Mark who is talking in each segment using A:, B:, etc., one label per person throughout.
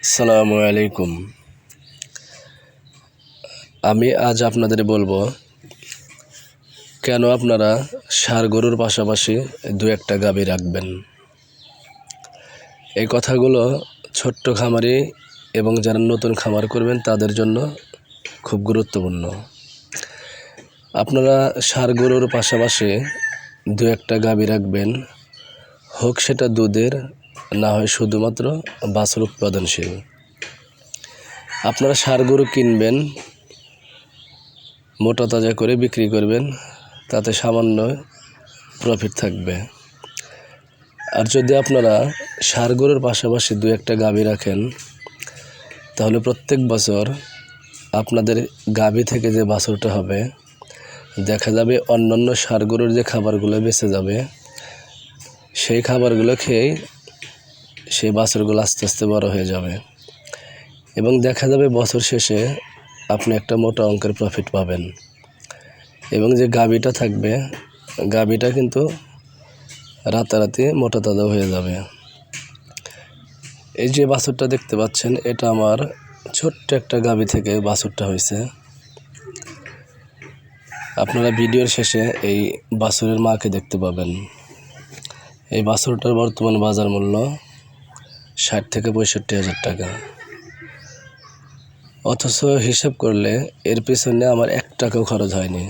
A: আসসালামু আলাইকুম। আমি আজ আপনাদের বলবো কেন আপনারা ষাঁড় গরুর পাশাপাশি দু একটা গাভী রাখবেন। এই কথাগুলো ছোট্ট খামারি এবং যারা নতুন খামার করবেন তাদের জন্য খুব গুরুত্বপূর্ণ। আপনারা ষাঁড় গরুর পাশাপাশি দু একটা গাভী রাখবেন, হোক সেটা দুধের, না হয় শুধুমাত্র বাছুর উৎপাদনশীল। আপনারা ষাঁড় গরু কিনবেন, মোটা তাজা করে বিক্রি করবেন, তাতে সামান্য প্রফিট থাকবে। আর যদি আপনারা ষাঁড় গরুর পাশাপাশি দু একটা গাভী রাখেন, তাহলে প্রত্যেক বছর আপনাদের গাভী থেকে যে বাছুরটা হবে, দেখা যাবে অন্যান্য ষাঁড় গরুর যে খাবারগুলো বেঁচে যাবে, সেই খাবারগুলো খেয়েই সেই বাছুরগুলো আস্তে আস্তে বড় হয়ে যাবে এবং দেখা যাবে বছর শেষে আপনি একটা মোটা অঙ্কের প্রফিট পাবেন। এবং যে গাভীটা থাকবে, গাভীটা কিন্তু রাতারাতি মোটা তাজা হয়ে যাবে। এই যে বাছুরটা দেখতে পাচ্ছেন, এটা আমার ছোট্ট একটা গাভী থেকে বাছুরটা হয়েছে। আপনারা ভিডিওর শেষে এই বাছুরের মাকে দেখতে পাবেন। এই বাছুরটার বর্তমান বাজার মূল্য ৬০ থেকে ৬৫,০০০ টাকা। অথচ হিসাব করলে এর পিছনে আমার ১ টাকাও খরচ হয়নি,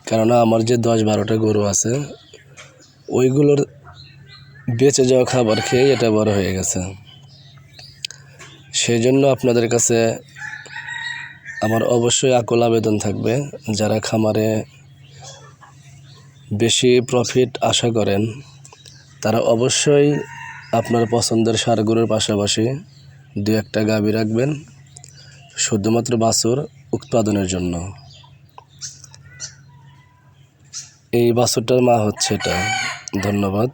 A: কেননা আমার যে ১০-১২টা গরু আছে, ওইগুলোর বেঁচে যাওয়া খাবার খেয়ে এটা বড় হয়ে গেছে। সেই জন্য আপনাদের কাছে আমার অবশ্যই আকুল আবেদন থাকবে, যারা খামারে বেশি প্রফিট আশা করেন, তারা অবশ্যই আপনার পছন্দের ষাঁড় গরুর পাশাপাশি দু একটা গাভী রাখবেন, শুধুমাত্র বাছুর উৎপাদনের জন্য। এই বাছুরটার মা হচ্ছে এটা। ধন্যবাদ।